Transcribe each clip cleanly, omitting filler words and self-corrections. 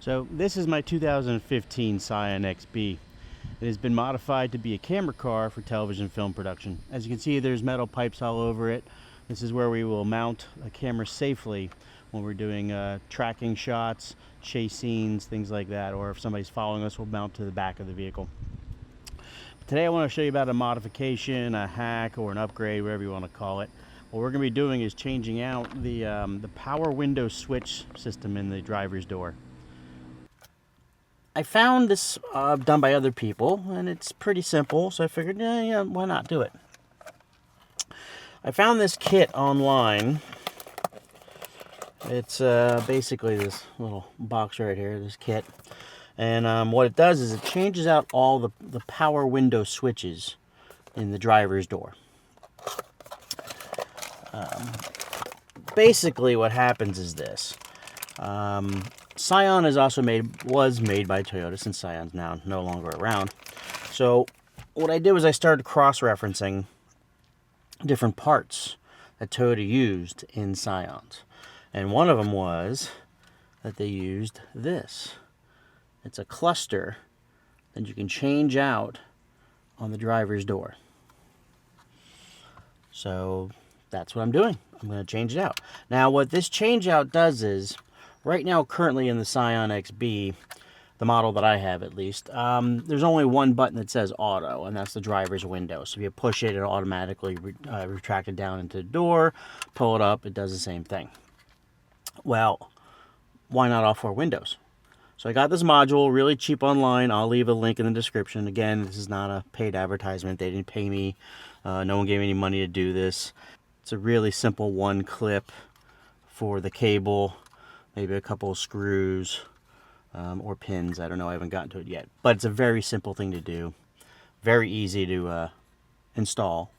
So this is my 2015 Scion XB. It has been modified to be a camera car for television film production. As you can see, there's metal pipes all over it. This is where we will mount a camera safely when we're doing tracking shots, chase scenes, things like that, or if somebody's following us, we'll mount to the back of the vehicle. Today I want to show you about a modification, a hack, or an upgrade, whatever you want to call it. What we're going to be doing is changing out the power window switch system in the driver's door. I found this done by other people, and it's pretty simple, so I figured, yeah, why not do it? I found this kit online. It's basically this little box right here, this kit. And what it does is it changes out all the power window switches in the driver's door. Basically what happens is this. Scion was made by Toyota, since Scion's now no longer around. So what I did was I started cross-referencing different parts that Toyota used in Scions. And one of them was that they used this. It's a cluster that you can change out on the driver's door. So that's what I'm doing. I'm going to change it out. Now what this change out does is, right now currently in the Scion XB, the model that I have at least, there's only one button that says auto, and that's the driver's window. So if you push it, it'll automatically retract it down into the door, pull it up, it does the same thing. Well, why not all four windows? So I got this module really cheap online. I'll leave a link in the description. Again, this is not a paid advertisement. They didn't pay me. No one gave me any money to do this. It's a really simple one clip for the cable, maybe a couple of screws or pins. I don't know. I haven't gotten to it yet. But it's a very simple thing to do. Very easy to install.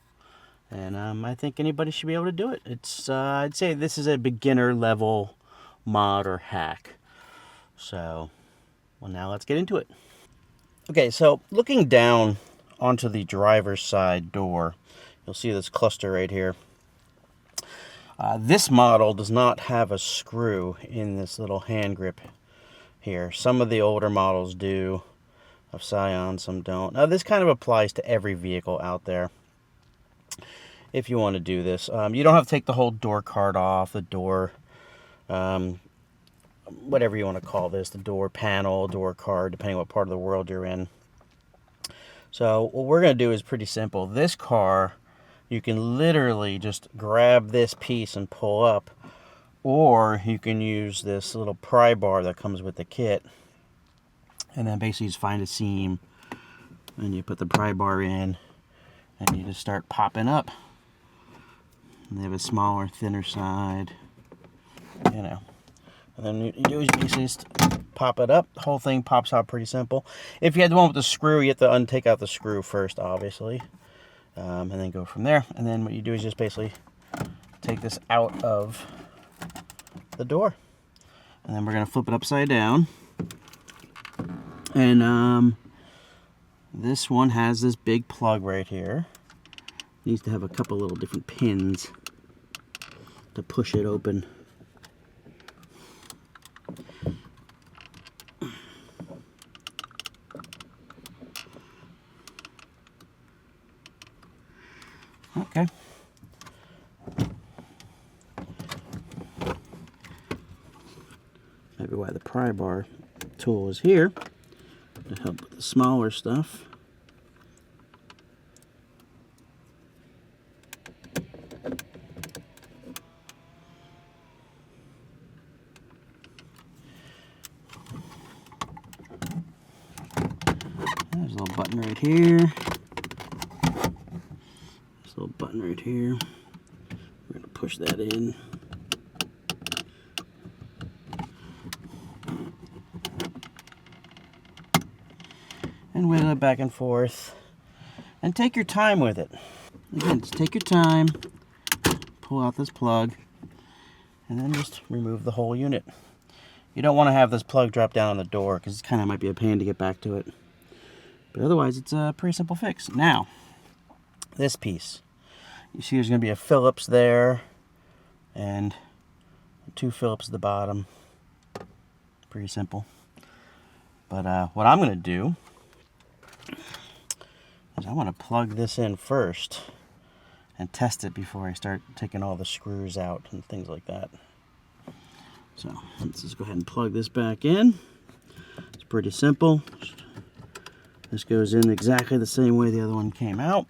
And I think anybody should be able to do it. It's I'd say this is a beginner level mod or hack. So, well, now let's get into it. Okay, so looking down onto the driver's side door, you'll see this cluster right here. This model does not have a screw in this little hand grip here. Some of the older models do, of Scion, some don't. Now, this kind of applies to every vehicle out there. If you want to do this, you don't have to take the whole door card off, the door, whatever you want to call this, the door panel, door card, depending what part of the world you're in. So what we're going to do is pretty simple. This car, you can literally just grab this piece and pull up, or you can use this little pry bar that comes with the kit, and then basically just find a seam, and you put the pry bar in, and you just start popping up. And they have a smaller, thinner side, you know. And then you do is basically just pop it up. The whole thing pops out pretty simple. If you had the one with the screw, you have to take out the screw first, obviously. And then go from there. And then what you do is just basically take this out of the door. And then we're going to flip it upside down. And this one has this big plug right here. It needs to have a couple little different pins to push it open. Okay. Maybe why the pry bar tool is here, to help with the smaller stuff. There's a little button right here. Little button right here. We're going to push that in. And wiggle it back and forth. And take your time with it. Again, just take your time. Pull out this plug. And then just remove the whole unit. You don't want to have this plug drop down on the door, because it kind of might be a pain to get back to it. But otherwise, it's a pretty simple fix. Now, this piece. You see there's going to be a Phillips there, and 2 Phillips at the bottom. Pretty simple. But what I'm going to do is I want to plug this in first and test it before I start taking all the screws out and things like that. So let's just go ahead and plug this back in. It's pretty simple. This goes in exactly the same way the other one came out.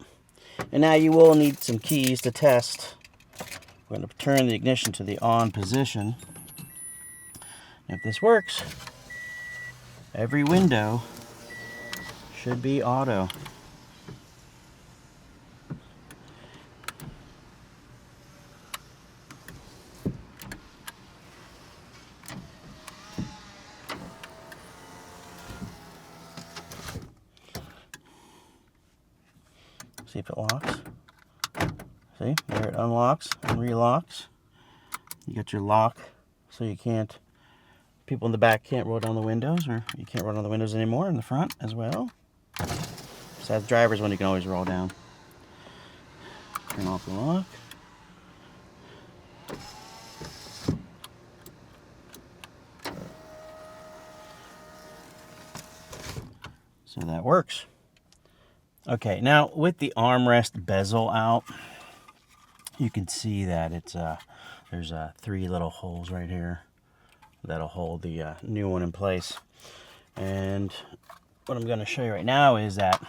And now you will need some keys to test. We're going to turn the ignition to the on position. If this works, every window should be auto. See if it locks. See, there it unlocks and relocks. You got your lock, so you can't, people in the back can't roll down the windows, or you can't roll down the windows anymore in the front as well. Besides driver's one, you can always roll down. Turn off the lock. So that works. Okay, now with the armrest bezel out, you can see that it's there's 3 little holes right here that'll hold the new one in place. And what I'm going to show you right now is that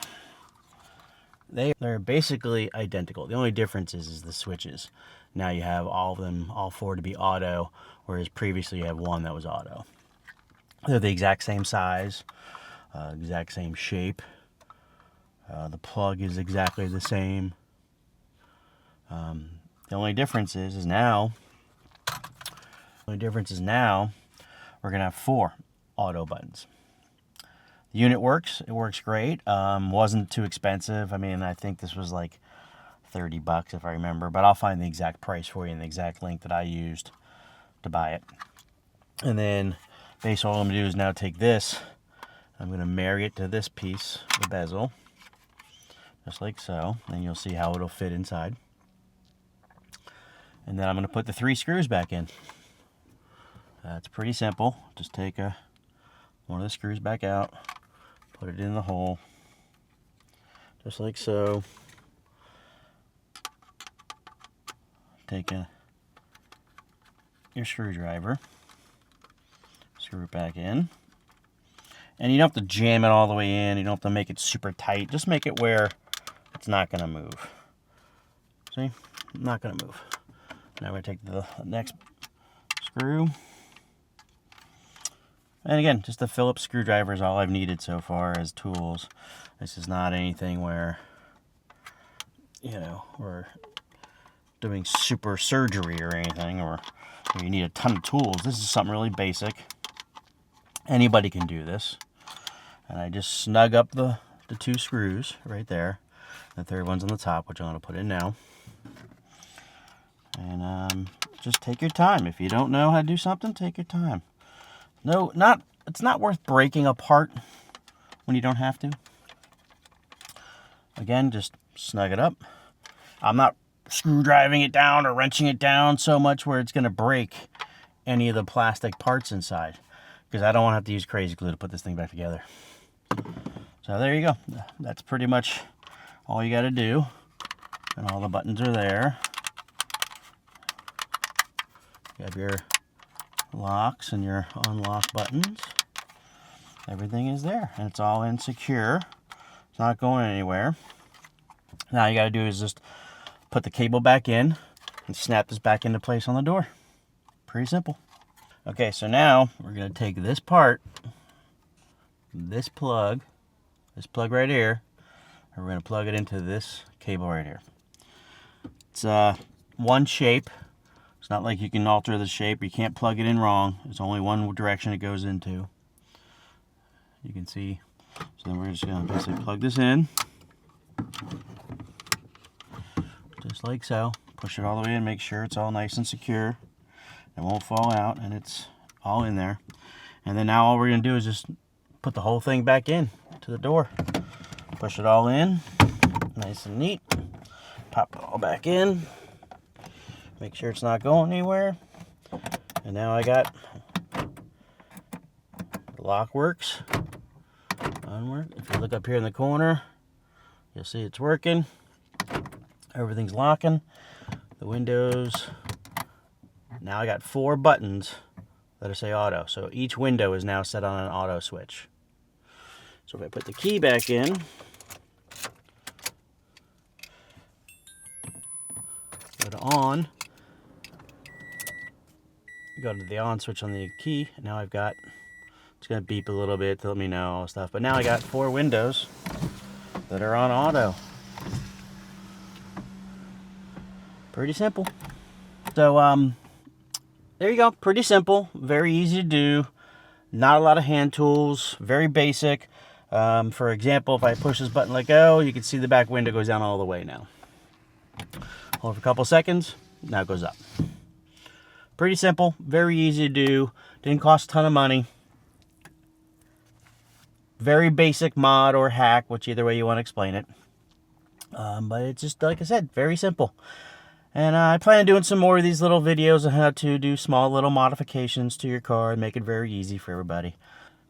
they're basically identical. The only difference is the switches. Now you have all of them, all 4 to be auto, whereas previously you had 1 that was auto. They're the exact same size, exact same shape. The plug is exactly the same. The only difference is now we're gonna have 4 auto buttons. The unit works. It works great. Wasn't too expensive. I mean, I think this was like $30 if I remember, but I'll find the exact price for you and the exact link that I used to buy it. And then basically all I'm gonna do is now take this. I'm gonna marry it to this piece, the bezel, just like so, and you'll see how it'll fit inside. And then I'm going to put the 3 screws back in. It's pretty simple. Just take one of the screws back out, put it in the hole, just like so. Take your screwdriver, screw it back in. And you don't have to jam it all the way in. You don't have to make it super tight. Just make it where it's not going to move. See? Not going to move. Now we're going to take the next screw. And again, just a Phillips screwdriver is all I've needed so far as tools. This is not anything where, you know, we're doing super surgery or anything, or you need a ton of tools. This is something really basic. Anybody can do this. And I just snug up the 2 screws right there. The 3rd one's on the top, which I'm going to put in now. And just take your time. If you don't know how to do something, take your time. It's not worth breaking apart when you don't have to. Again, just snug it up. I'm not screwdriving it down or wrenching it down so much where it's going to break any of the plastic parts inside, because I don't want to have to use crazy glue to put this thing back together. So there you go. That's pretty much all you got to do. And all the buttons are there. You have your locks and your unlock buttons. Everything is there, and it's all in secure. It's not going anywhere. Now you got to do is just put the cable back in and snap this back into place on the door. Pretty simple. Okay, so now we're going to take this part, this plug right here, and we're going to plug it into this cable right here. It's one shape. It's not like you can alter the shape. You can't plug it in wrong. There's only one direction it goes into. You can see. So then we're just going to basically plug this in. Just like so. Push it all the way in, make sure it's all nice and secure. It won't fall out, and it's all in there. And then now all we're going to do is just put the whole thing back in to the door. Push it all in. Nice and neat. Pop it all back in. Make sure it's not going anywhere. And now I got the lock works. onward. If you look up here in the corner, you'll see it's working. Everything's locking. The windows. Now I got 4 buttons that say auto. So each window is now set on an auto switch. So if I put the key back in, go to on, go to the on switch on the key, and now I've got, it's going to beep a little bit to let me know all stuff, but now I got 4 windows that are on auto. Pretty simple. So there you go, pretty simple, very easy to do, not a lot of hand tools, very basic. For example, if I push this button, let go, you can see the back window goes down all the way now. Hold for a couple seconds, now it goes up. Pretty simple, very easy to do, didn't cost a ton of money. Very basic mod or hack, which either way you want to explain it. But it's just, like I said, very simple. And I plan on doing some more of these little videos on how to do small little modifications to your car and make it very easy for everybody.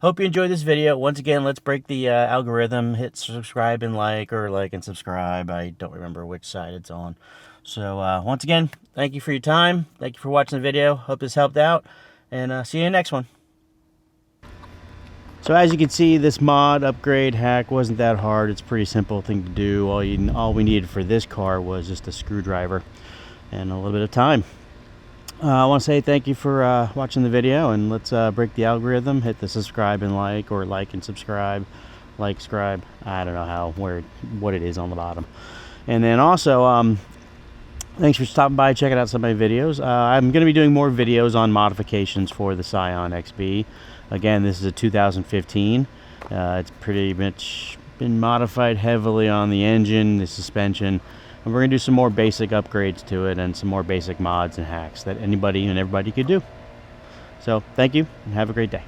Hope you enjoyed this video. Once again, let's break the algorithm. Hit subscribe and like, or like and subscribe. I don't remember which side it's on. So once again, thank you for your time. Thank you for watching the video. Hope this helped out. And see you in the next one. So as you can see, this mod upgrade hack wasn't that hard. It's a pretty simple thing to do. All we needed for this car was just a screwdriver and a little bit of time. I want to say thank you for watching the video, and let's break the algorithm. Hit the subscribe and like, or like and subscribe, like, scribe. I don't know what it is on the bottom. And then also, thanks for stopping by, checking out some of my videos. I'm going to be doing more videos on modifications for the Scion XB. Again, this is a 2015. It's pretty much been modified heavily on the engine, the suspension, and we're going to do some more basic upgrades to it and some more basic mods and hacks that anybody and everybody could do. So, thank you, and have a great day.